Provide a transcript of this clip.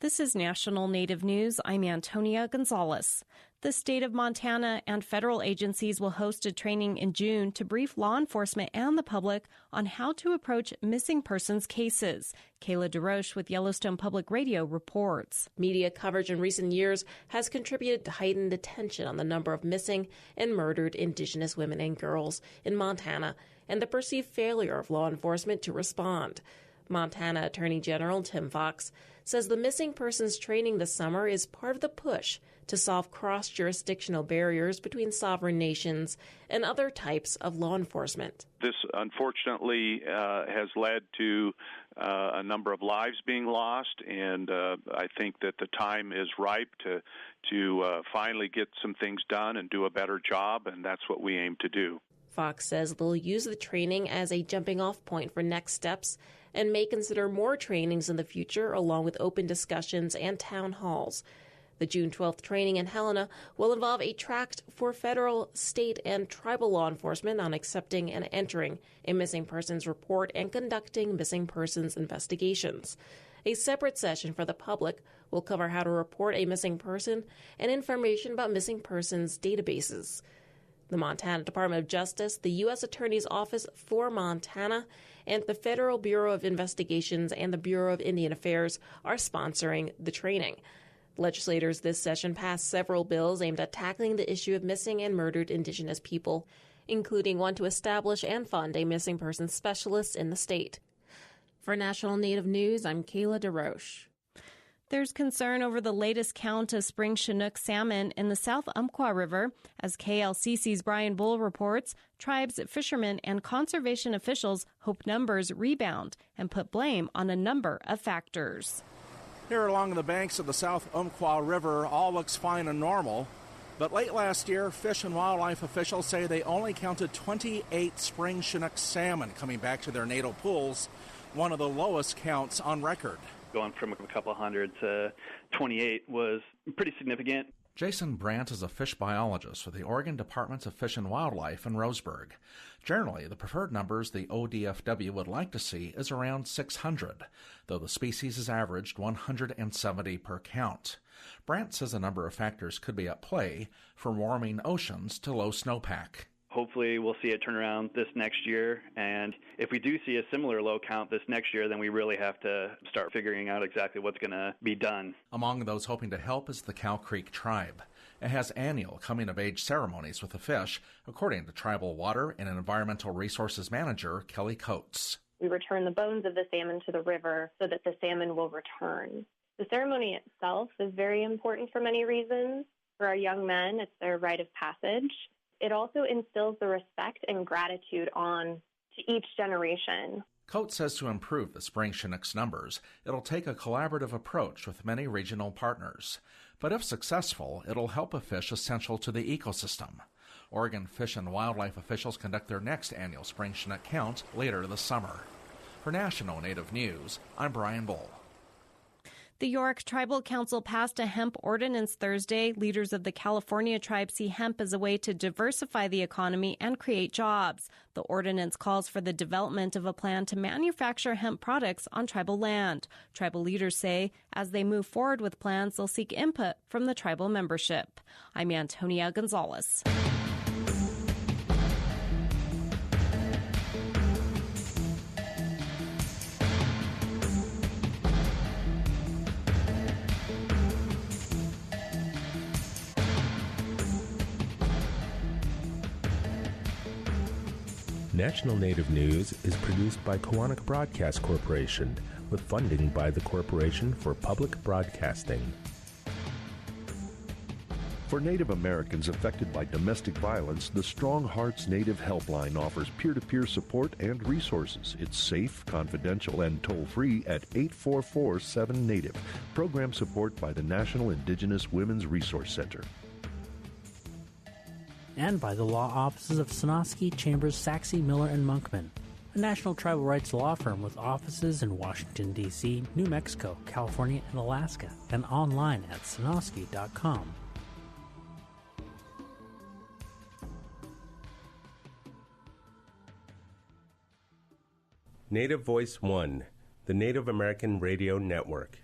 This is National Native News. I'm Antonia Gonzalez. The state of Montana and federal agencies will host a training in June to brief law enforcement and the public on how to approach missing persons cases. Kayla DeRoche with Yellowstone Public Radio reports. Media coverage in recent years has contributed to heightened attention on the number of missing and murdered Indigenous women and girls in Montana and the perceived failure of law enforcement to respond. Montana Attorney General Tim Fox says the missing persons training this summer is part of the push to solve cross-jurisdictional barriers between sovereign nations and other types of law enforcement. This, unfortunately, has led to a number of lives being lost, and I think that the time is ripe to finally get some things done and do a better job, and that's what we aim to do. Fox says they'll use the training as a jumping-off point for next steps and may consider more trainings in the future, along with open discussions and town halls. The June 12th training in Helena will involve a tract for federal, state, and tribal law enforcement on accepting and entering a missing persons report and conducting missing persons investigations. A separate session for the public will cover how to report a missing person and information about missing persons databases. The Montana Department of Justice, the U.S. Attorney's Office for Montana, and the Federal Bureau of Investigations and the Bureau of Indian Affairs are sponsoring the training. Legislators this session passed several bills aimed at tackling the issue of missing and murdered Indigenous people, including one to establish and fund a missing persons specialist in the state. For National Native News, I'm Kayla DeRoche. There's concern over the latest count of spring Chinook salmon in the South Umpqua River. As KLCC's Brian Bull reports, tribes, fishermen, and conservation officials hope numbers rebound and put blame on a number of factors. Here along the banks of the South Umpqua River, all looks fine and normal. But late last year, Fish and Wildlife officials say they only counted 28 spring Chinook salmon coming back to their natal pools, one of the lowest counts on record. Going from a couple hundred to 28 was pretty significant. Jason Brandt is a fish biologist with the Oregon Department of Fish and Wildlife in Roseburg. Generally, the preferred numbers the ODFW would like to see is around 600, though the species has averaged 170 per count. Brandt says a number of factors could be at play, from warming oceans to low snowpack. Hopefully we'll see it turn around this next year, and if we do see a similar low count this next year, then we really have to start figuring out exactly what's going to be done. Among those hoping to help is the Cow Creek tribe. It has annual coming-of-age ceremonies with the fish, according to Tribal Water and Environmental Resources Manager Kelly Coates. We return the bones of the salmon to the river so that the salmon will return. The ceremony itself is very important for many reasons. For our young men, it's their rite of passage. It also instills the respect and gratitude on to each generation. Coates says to improve the spring Chinook's numbers, it'll take a collaborative approach with many regional partners. But if successful, it'll help a fish essential to the ecosystem. Oregon Fish and Wildlife officials conduct their next annual spring Chinook count later this summer. For National Native News, I'm Brian Bull. The Yurok Tribal Council passed a hemp ordinance Thursday. Leaders of the California tribe see hemp as a way to diversify the economy and create jobs. The ordinance calls for the development of a plan to manufacture hemp products on tribal land. Tribal leaders say as they move forward with plans, they'll seek input from the tribal membership. I'm Antonia Gonzalez. National Native News is produced by Koahnic Broadcast Corporation with funding by the Corporation for Public Broadcasting. For Native Americans affected by domestic violence, the Strong Hearts Native Helpline offers peer-to-peer support and resources. It's safe, confidential, and toll-free at 844-7-NATIVE. Program support by the National Indigenous Women's Resource Center. And by the law offices of Sonosky, Chambers, Saxe, Miller, and Monkman, a national tribal rights law firm with offices in Washington, D.C., New Mexico, California, and Alaska, and online at sonosky.com. Native Voice One, the Native American Radio Network.